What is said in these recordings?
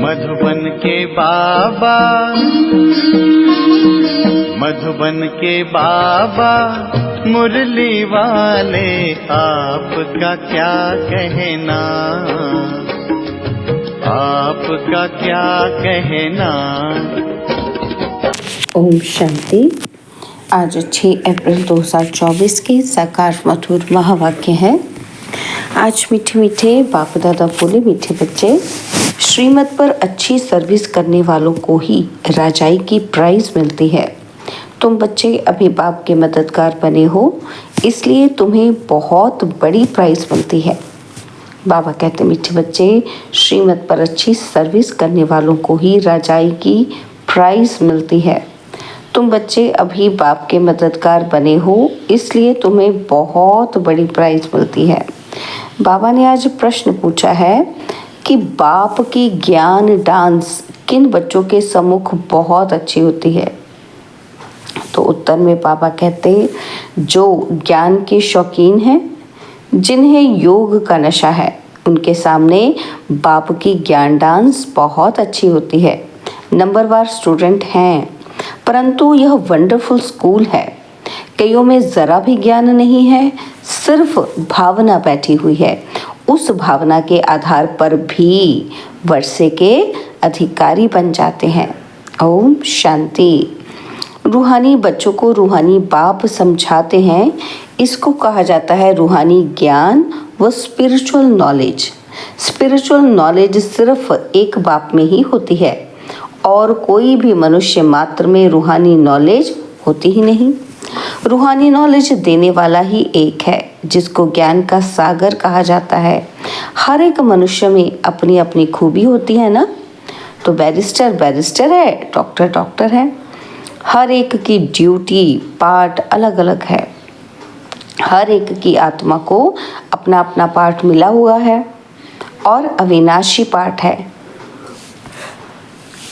मधुबन के बाबा, मधुबन के बाबा मुरली वाले, आपका क्या कहना, आपका क्या कहना। ओम शांति। आज 6 अप्रैल 2024 के साकार मधुर महावाक्य है। आज मीठे मीठे बाप दादा बोले, मीठे बच्चे, श्रीमत पर अच्छी सर्विस करने वालों को ही राजाई की प्राइज मिलती है। तुम बच्चे अभी बाप के मददगार बने हो, इसलिए तुम्हें बहुत बड़ी प्राइज मिलती है। बाबा कहते, मीठे बच्चे, श्रीमत पर अच्छी सर्विस करने वालों को ही राजाई की प्राइज मिलती है। तुम बच्चे अभी बाप के मददगार बने हो, इसलिए तुम्हें बहुत बड़ी प्राइज मिलती है। बाबा ने आज प्रश्न पूछा है कि बाप की ज्ञान डांस किन बच्चों के सम्मुख बहुत अच्छी होती है। तो उत्तर में बाबा कहते, जो ज्ञान के शौकीन हैं, जिन्हें योग का नशा है, उनके सामने बाप की ज्ञान डांस बहुत अच्छी होती है। नंबरवार स्टूडेंट हैं, परंतु यह वंडरफुल स्कूल है। कईयों में ज़रा भी ज्ञान नहीं है, सिर्फ भावना बैठी हुई है। उस भावना के आधार पर भी वर्षे के अधिकारी बन जाते हैं। ओम शांति। रूहानी बच्चों को रूहानी बाप समझाते हैं। इसको कहा जाता है रूहानी ज्ञान व स्पिरिचुअल नॉलेज। स्पिरिचुअल नॉलेज सिर्फ एक बाप में ही होती है और कोई भी मनुष्य मात्र में रूहानी नॉलेज होती ही नहीं। रूहानी नॉलेज देने वाला ही एक है, जिसको ज्ञान का सागर कहा जाता है। हर एक मनुष्य में अपनी अपनी खूबी होती है ना। तो बैरिस्टर बैरिस्टर है, डॉक्टर डॉक्टर है। हर एक की ड्यूटी पार्ट अलग अलग है। हर एक की आत्मा को अपना अपना पार्ट मिला हुआ है और अविनाशी पार्ट है।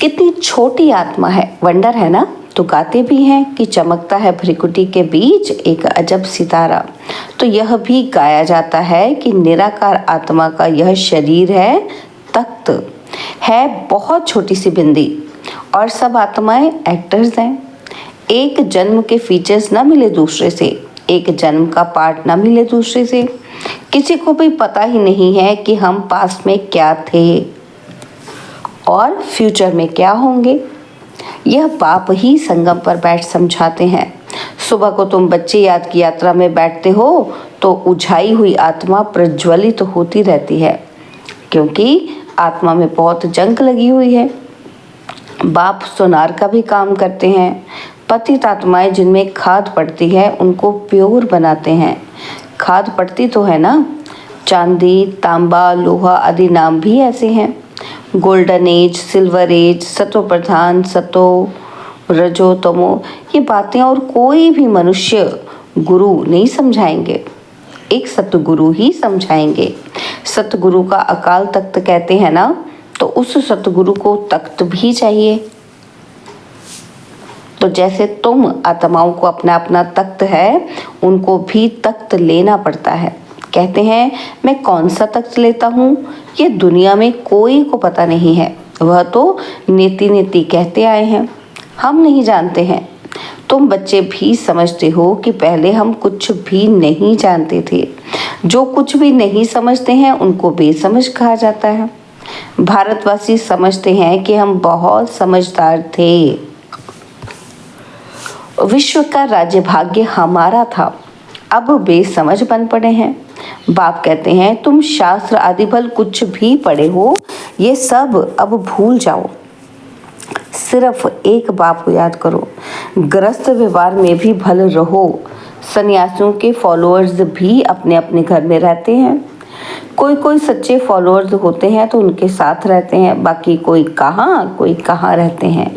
कितनी छोटी आत्मा है, वंडर है ना। तो गाते भी हैं कि चमकता है भ्रिकुटी के बीच एक अजब सितारा। तो यह भी गाया जाता है कि निराकार आत्मा का यह शरीर है तख्त, है बहुत छोटी सी बिंदी, और सब आत्माएं एक्टर्स हैं। एक जन्म के फीचर्स ना मिले दूसरे से, एक जन्म का पार्ट ना मिले दूसरे से। किसी को भी पता ही नहीं है कि हम पास्ट में क्या थे और फ्यूचर में क्या होंगे। यह बाप ही संगम पर बैठ समझाते हैं। सुबह को तुम बच्चे याद की यात्रा में बैठते हो तो उझाई हुई आत्मा प्रज्वलित होती रहती है, क्योंकि आत्मा में बहुत जंग लगी हुई है। बाप सोनार का भी काम करते हैं। पतित आत्माएं जिनमें खाद पड़ती है, उनको प्योर बनाते हैं। खाद पड़ती तो है ना। चांदी, तांबा, लोहा आदि नाम भी ऐसे हैं। गोल्डन एज, सिल्वर एज, सतो प्रधान, सतो, रजो, तमो, ये बातें और कोई भी मनुष्य गुरु नहीं समझाएंगे। एक सतगुरु ही समझाएंगे। सतगुरु का अकाल तख्त कहते हैं ना, तो उस सतगुरु को तख्त भी चाहिए। तो जैसे तुम आत्माओं को अपना अपना तख्त है, उनको भी तख्त लेना पड़ता है। कहते हैं, मैं कौन सा तख्त लेता हूँ, ये दुनिया में कोई को पता नहीं है। वह तो नीति नीति कहते आए हैं, हम नहीं जानते हैं। तुम बच्चे भी समझते हो कि पहले हम कुछ भी नहीं जानते थे। जो कुछ भी नहीं समझते हैं, उनको बेसमझ कहा जाता है। भारतवासी समझते हैं कि हम बहुत समझदार थे। विश्व का राज्य भाग्य हमारा था, अब बेसमझ बन पड़े हैं। बाप कहते हैं, तुम शास्त्र आदि भल कुछ भी पढ़े हो, ये सब अब भूल जाओ। सिर्फ एक बाप को याद करो। गृहस्थ व्यवहार में भी भल रहो। सन्यासियों के फॉलोअर्स भी अपने अपने घर में रहते हैं। कोई कोई सच्चे फॉलोअर्स होते हैं तो उनके साथ रहते हैं, बाकी कोई कहाँ रहते हैं।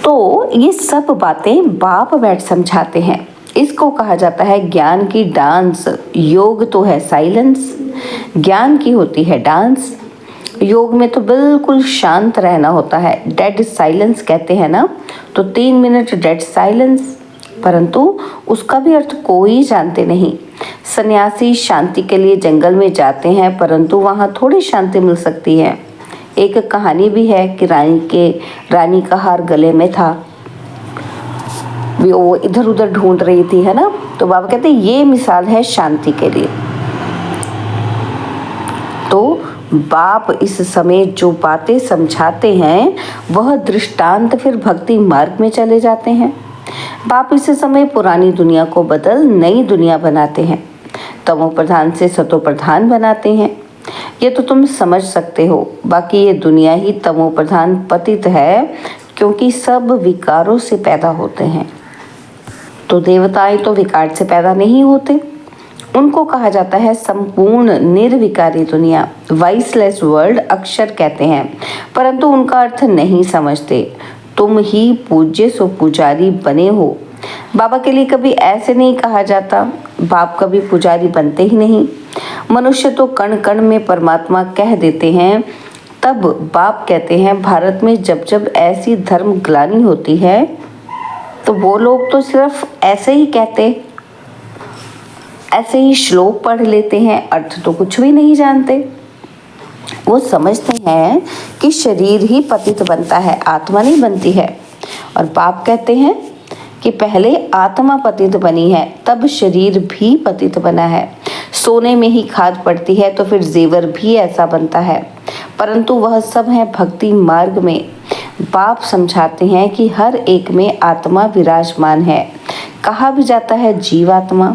तो ये सब बातें बाप बैठ समझाते हैं। इसको कहा जाता है ज्ञान की डांस। योग तो है साइलेंस, ज्ञान की होती है डांस। योग में तो बिल्कुल शांत रहना होता है, डेड साइलेंस कहते हैं ना। तो 3 मिनट डेड साइलेंस, परंतु उसका भी अर्थ कोई जानते नहीं। सन्यासी शांति के लिए जंगल में जाते हैं, परंतु वहाँ थोड़ी शांति मिल सकती है। एक कहानी भी है कि रानी का हार गले में था, वो इधर उधर ढूंढ रही थी, है ना। तो बाबा कहते हैं ये मिसाल है शांति के लिए। तो बाप इस समय जो बातें समझाते हैं वह दृष्टांत फिर भक्ति मार्ग में चले जाते हैं। बाप इस समय पुरानी दुनिया को बदल नई दुनिया बनाते हैं, तमो प्रधान से सतो प्रधान बनाते हैं। ये तो तुम समझ सकते हो। बाकी ये दुनिया ही तमो प्रधान पतित है, क्योंकि सब विकारों से पैदा होते हैं। तो देवताएं तो विकार से पैदा नहीं होते, उनको कहा जाता है संपूर्ण निर्विकारी दुनिया, वाइसलेस वर्ल्ड अक्षर कहते हैं, परंतु उनका अर्थ नहीं समझते। तुम ही पूज्य सो पुजारी बने हो। बाबा के लिए कभी ऐसे नहीं कहा जाता, बाप कभी पुजारी बनते ही नहीं। मनुष्य तो कण कण में परमात्मा कह देते हैं। तब बाप कहते हैं भारत में जब जब ऐसी धर्म ग्लानि होती है तो वो लोग तो सिर्फ ऐसे ही कहते, ऐसे ही श्लोक पढ़ लेते हैं, अर्थ तो कुछ भी नहीं जानते। वो समझते हैं कि शरीर ही पतित बनता है, आत्मा नहीं बनती है। और बाप कहते हैं कि पहले आत्मा पतित बनी है, तब शरीर भी पतित बना है। सोने में ही खाद पड़ती है तो फिर जेवर भी ऐसा बनता है, परंतु वह सब है भक्ति मार्ग में। बाप समझाते हैं कि हर एक में आत्मा विराजमान है। कहा भी जाता है जीवात्मा,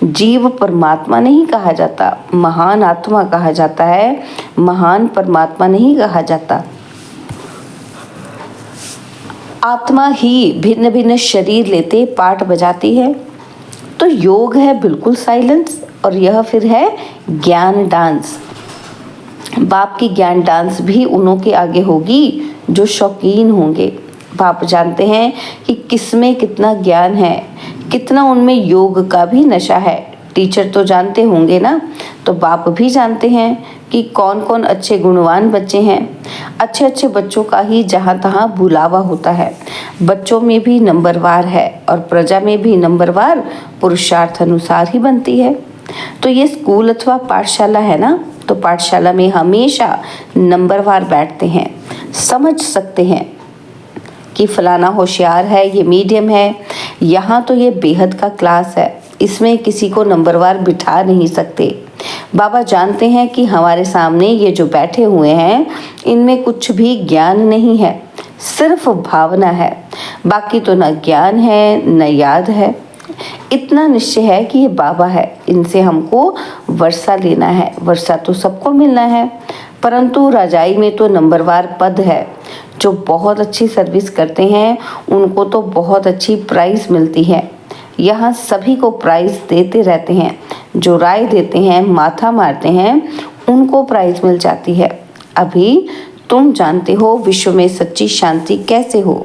जीव परमात्मा नहीं कहा जाता, महान आत्मा कहा जाता है, महान परमात्मा नहीं कहा जाता। आत्मा ही भिन्न भिन्न शरीर लेते पाठ बजाती है। तो योग है बिल्कुल साइलेंस, और यह फिर है ज्ञान डांस। बाप की ज्ञान डांस भी उन्हों के आगे होगी जो शौकीन होंगे। बाप जानते हैं कि किसमें कितना ज्ञान है, कितना उनमें योग का भी नशा है। टीचर तो जानते होंगे ना, तो बाप भी जानते हैं कि कौन कौन अच्छे गुणवान बच्चे हैं। अच्छे अच्छे बच्चों का ही जहाँ तहाँ बुलावा होता है। बच्चों में भी नंबरवार है और प्रजा में भी नंबरवार पुरुषार्थ अनुसार ही बनती है। तो ये स्कूल अथवा पाठशाला है ना, तो पाठशाला में हमेशा नंबरवार बैठते हैं, समझ सकते हैं कि फलाना होशियार है, ये मीडियम है। यहाँ तो ये बेहद का क्लास है, इसमें किसी को नंबरवार बिठा नहीं सकते। बाबा जानते हैं कि हमारे सामने ये जो बैठे हुए हैं इनमें कुछ भी ज्ञान नहीं है, सिर्फ भावना है। बाकी तो न ज्ञान है न याद है। इतना निश्चय है कि ये बाबा है, इनसे हमको वर्षा लेना है। वर्षा तो सबको मिलना है, परंतु राजाई में तो नंबरवार पद है। जो बहुत अच्छी सर्विस करते हैं उनको तो बहुत अच्छी प्राइज मिलती है। यहाँ सभी को प्राइज देते रहते हैं। जो राय देते हैं, माथा मारते हैं, उनको प्राइज मिल जाती है। अभी तुम जानते हो विश्व में सच्ची शांति कैसे हो।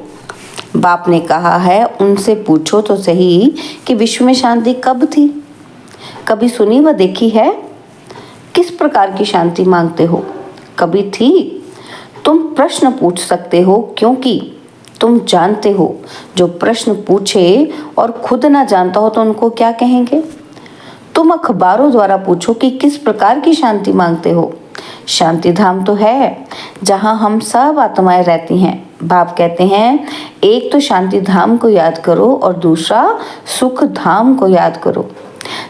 बाप ने कहा है उनसे पूछो तो सही कि विश्व में शांति कब थी, कभी सुनी व देखी है? किस प्रकार की शांति मांगते हो? कभी थी? तुम प्रश्न पूछ सकते हो, क्योंकि तुम जानते हो। जो प्रश्न पूछे और खुद ना जानता हो तो उनको क्या कहेंगे? तुम अखबारों द्वारा पूछो कि किस प्रकार की शांति मांगते हो। शांति धाम तो है जहाँ हम सब आत्माएं रहती हैं। बाप कहते हैं एक तो शांति धाम को याद करो और दूसरा सुख धाम को याद करो।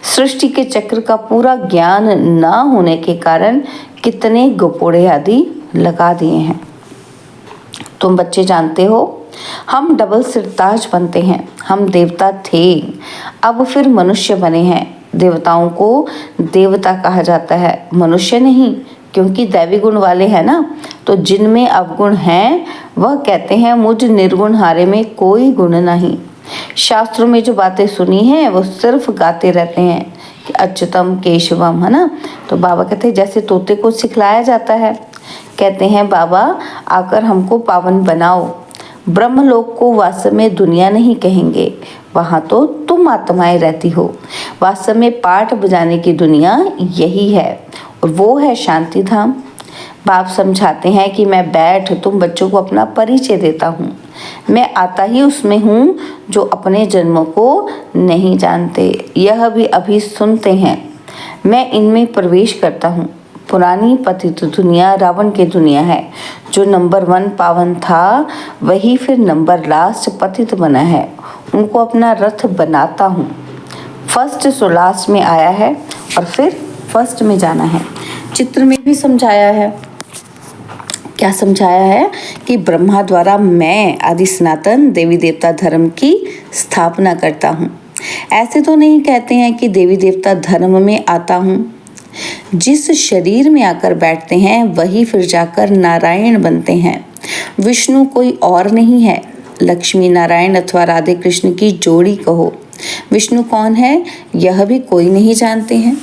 सृष्टि के चक्र का पूरा ज्ञान ना होने के कारण कितने गोपोड़े आदि लगा दिए हैं। तुम बच्चे जानते हो हम डबल सिरताज बनते हैं। हम देवता थे, अब फिर मनुष्य बने हैं। देवताओं को देवता कहा जाता है, मनुष्य नहीं, क्योंकि दैवी गुण वाले हैं ना। तो जिनमें अवगुण हैं वह कहते हैं मुझ निर्गुण हारे में कोई गुण नहीं। शास्त्रों में जो बातें सुनी हैं वो सिर्फ गाते रहते हैं कि अच्युतम केशवम, है ना। तो बाबा कहते हैं जैसे तोते को सिखलाया जाता है। कहते हैं बाबा आकर हमको पावन बनाओ। ब्रह्मलोक को वास्तव में दुनिया नहीं कहेंगे, वहाँ तो तुम आत्माएं रहती हो। वास्तव में पाठ बजाने की दुनिया यही है और वो है शांति धाम। बाप समझाते हैं कि मैं बैठ तुम बच्चों को अपना परिचय देता हूँ। मैं आता ही उसमें हूँ जो अपने जन्मों को नहीं जानते, यह भी अभी सुनते हैं। मैं इनमें प्रवेश करता हूँ। पुरानी पतित दुनिया रावण की दुनिया है। जो नंबर 1 पावन था वही फिर नंबर लास्ट पतित बना है। उनको अपना रथ बनाता हूँ। फर्स्ट सो लास्ट में आया है और फिर फर्स्ट में जाना है। चित्र में भी समझाया है। क्या समझाया है कि ब्रह्मा द्वारा मैं आदि सनातन देवी देवता धर्म की स्थापना करता हूँ। ऐसे तो नहीं कहते हैं कि देवी देवता धर्म में आता हूँ। जिस शरीर में आकर बैठते हैं वही फिर जाकर नारायण बनते हैं। विष्णु कोई और नहीं है। लक्ष्मी नारायण अथवा राधे कृष्ण की जोड़ी कहो। विष्णु कौन है यह भी कोई नहीं जानते हैं।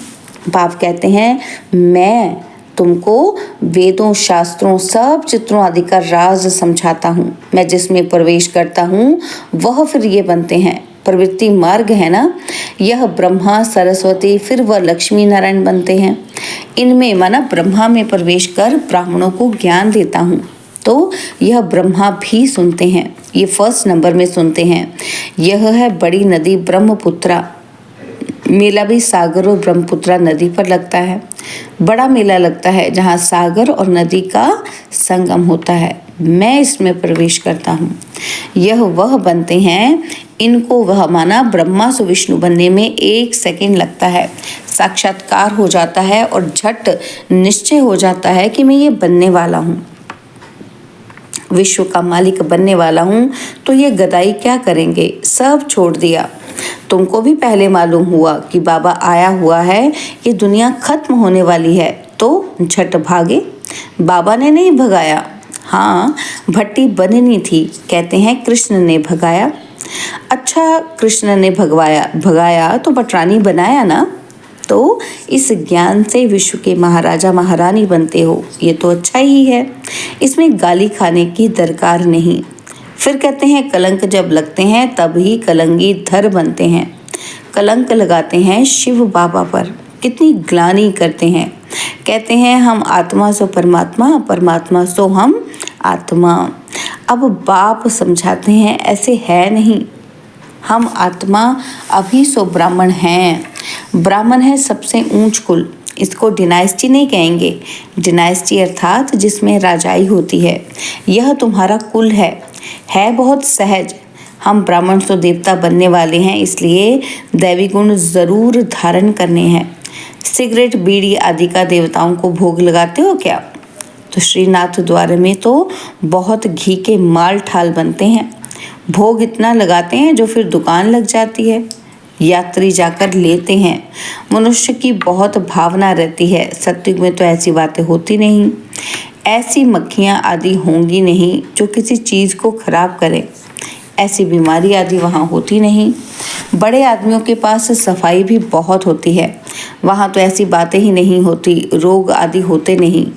बाप कहते हैं मैं तुमको वेदों शास्त्रों सब चित्रों आदि का राज समझाता हूँ। मैं जिसमें प्रवेश करता हूँ वह फिर ये बनते हैं। प्रवृत्ति मार्ग है ना, यह ब्रह्मा सरस्वती फिर वह लक्ष्मी नारायण बनते हैं। इनमें माना ब्रह्मा में प्रवेश कर ब्राह्मणों को ज्ञान देता हूँ तो यह ब्रह्मा भी सुनते हैं। ये फर्स्ट नंबर में सुनते हैं। यह है बड़ी नदी ब्रह्मपुत्रा। मेला भी सागर और ब्रह्मपुत्रा नदी पर लगता है। बड़ा मेला लगता है जहाँ सागर और नदी का संगम होता है। मैं इसमें प्रवेश करता हूँ। यह वह बनते हैं। इनको वह माना ब्रह्मा से विष्णु बनने में 1 सेकंड लगता है। साक्षात्कार हो जाता है और झट निश्चय हो जाता है कि मैं ये बनने वाला हूँ, विश्व का मालिक बनने वाला हूँ। तो ये गदाई क्या करेंगे, सब छोड़ दिया। तुमको भी पहले मालूम हुआ कि बाबा आया हुआ है, ये दुनिया खत्म होने वाली है, तो झट भागे। बाबा ने नहीं भगाया, हाँ भट्टी बननी थी, कहते हैं कृष्ण ने भगाया। अच्छा कृष्ण ने भगाया तो बटरानी बनाया ना। तो इस ज्ञान से विश्व के महाराजा महारानी बनते हो, ये तो अच्छा ही है। इसमें गाली खाने की दरकार नहीं। फिर कहते हैं कलंक जब लगते हैं तभी कलंगी धर बनते हैं। कलंक लगाते हैं शिव बाबा पर, कितनी ग्लानि करते हैं। कहते हैं हम आत्मा सो परमात्मा, परमात्मा सो हम आत्मा। अब बाप समझाते हैं ऐसे है नहीं। हम आत्मा अभी सो ब्राह्मण हैं। ब्राह्मण है सबसे ऊंच कुल। इसको डिनाइस्टी नहीं कहेंगे। डिनाइस्टी अर्थात जिसमें राजाई होती है। यह तुम्हारा कुल है बहुत सहज। हम ब्राह्मण तो देवता बनने वाले हैं, इसलिए दैवी गुण जरूर धारण करने हैं। सिगरेट बीड़ी आदि का देवताओं को भोग लगाते हो क्या? तो श्रीनाथ द्वार में तो बहुत घी के माल ठाल बनते हैं। भोग इतना लगाते हैं जो फिर दुकान लग जाती है। यात्री जाकर लेते हैं। मनुष्य की बहुत भावना रहती है। सत्युग में तो ऐसी बातें होती नहीं। ऐसी मक्खियाँ आदि होंगी नहीं जो किसी चीज़ को खराब करें। ऐसी बीमारी आदि वहाँ होती नहीं। बड़े आदमियों के पास सफाई भी बहुत होती है। वहाँ तो ऐसी बातें ही नहीं होती, रोग आदि होते नहीं।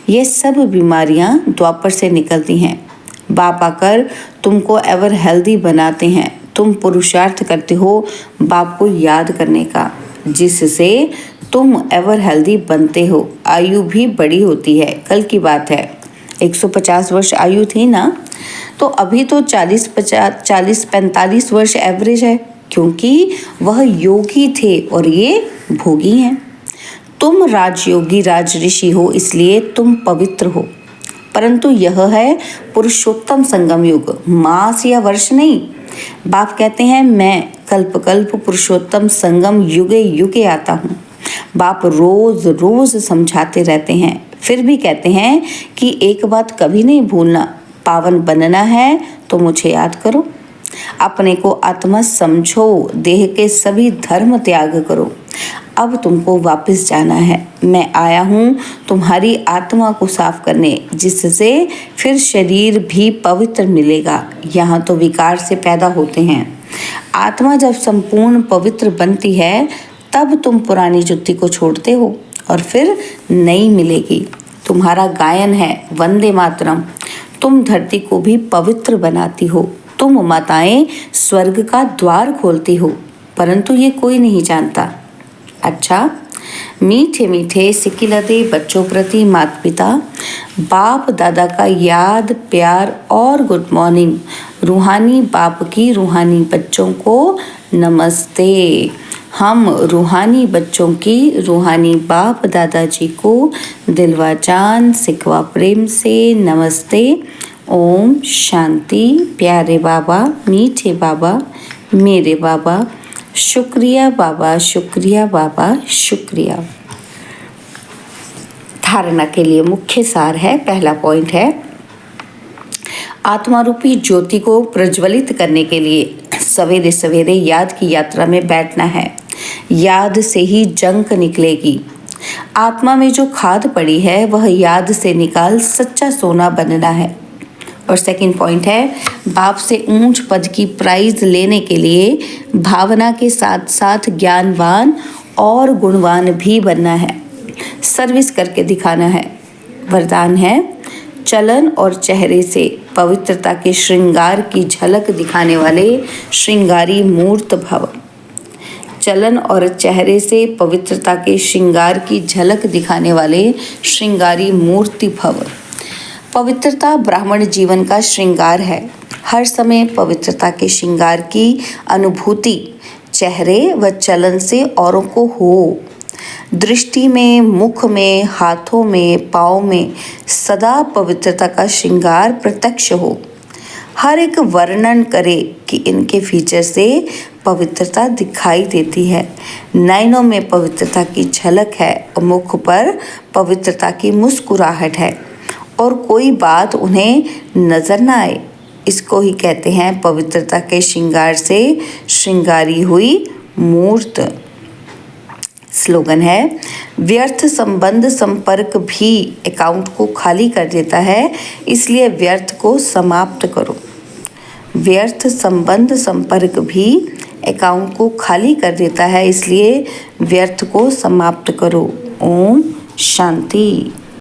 ये सब बीमारियाँ द्वापर से निकलती हैं। बाप आकर तुमको एवर हेल्दी बनाते हैं। तुम पुरुषार्थ करते हो बाप को याद करने का, जिससे तुम एवर हेल्दी बनते हो। आयु भी बड़ी होती है। कल की बात है, 150 वर्ष आयु थी ना, तो अभी तो 40-45 वर्ष एवरेज है, क्योंकि वह योगी थे और ये भोगी हैं। तुम राजयोगी राज ऋषि हो, इसलिए तुम पवित्र हो। परंतु यह है पुरुषोत्तम संगम युग, मास या वर्ष नहीं। बाप कहते हैं मैं कल्प कल्प पुरुषोत्तम संगम युगे युगे आता हूँ। बाप रोज रोज समझाते रहते हैं। फिर भी कहते हैं कि एक बात कभी नहीं भूलना, पावन बनना है तो मुझे याद करो। अपने को आत्मा समझो, देह के सभी धर्म त्याग करो। अब तुमको वापस जाना है। मैं आया हूँ तुम्हारी आत्मा को साफ करने, जिससे फिर शरीर भी पवित्र मिलेगा। यहाँ तो विकार से पैदा होते हैं। आत्मा जब संपूर्ण पवित्र बनती है तब तुम पुरानी जुत्ती को छोड़ते हो और फिर नई मिलेगी। तुम्हारा गायन है वंदे मातरम। तुम धरती को भी पवित्र बनाती हो। तुम माताएं स्वर्ग का द्वार खोलती हो, परंतु ये कोई नहीं जानता। अच्छा, मीठे मीठे सिकिलते बच्चों प्रति माता पिता बाप दादा का याद प्यार और गुड मॉर्निंग रूहानी बाप की रूहानी बच्चों को नमस्ते। हम रूहानी बच्चों की रूहानी बाप दादाजी को दिलवा जान सिकवा प्रेम से नमस्ते। ओम शांति। प्यारे बाबा, मीठे बाबा, मेरे बाबा, शुक्रिया बाबा, शुक्रिया बाबा, शुक्रिया। धारणा के लिए मुख्य सार है, पहला पॉइंट है, आत्मा रूपी ज्योति को प्रज्वलित करने के लिए सवेरे सवेरे याद की यात्रा में बैठना है। याद से ही जंग निकलेगी। आत्मा में जो खाद पड़ी है वह याद से निकाल सच्चा सोना बनना है। और सेकंड पॉइंट है, बाप से ऊंच पद की प्राइज लेने के लिए भावना के साथ साथ ज्ञानवान और गुणवान भी बनना है। सर्विस करके दिखाना है। वरदान है, चलन और चेहरे से पवित्रता के श्रृंगार की झलक दिखाने वाले श्रृंगारी मूर्त भव। चलन और चेहरे से पवित्रता के श्रृंगार की झलक दिखाने वाले श्रृंगारी मूर्ति भव। पवित्रता ब्राह्मण जीवन का श्रृंगार है। हर समय पवित्रता के श्रृंगार की अनुभूति चेहरे व चलन से औरों को हो। दृष्टि में, मुख में, हाथों में, पाँव में सदा पवित्रता का श्रृंगार प्रत्यक्ष हो। हर एक वर्णन करे कि इनके फीचर से पवित्रता दिखाई देती है। नयनों में पवित्रता की झलक है और मुख पर पवित्रता की मुस्कुराहट है और कोई बात उन्हें नजर न आए। इसको ही कहते हैं पवित्रता के श्रृंगार से श्रृंगारी हुई मूर्त। स्लोगन है, व्यर्थ संबंध संपर्क भी अकाउंट को खाली कर देता है, इसलिए व्यर्थ को समाप्त करो। व्यर्थ संबंध संपर्क भी अकाउंट को खाली कर देता है, इसलिए व्यर्थ को समाप्त करो। ओम शांति।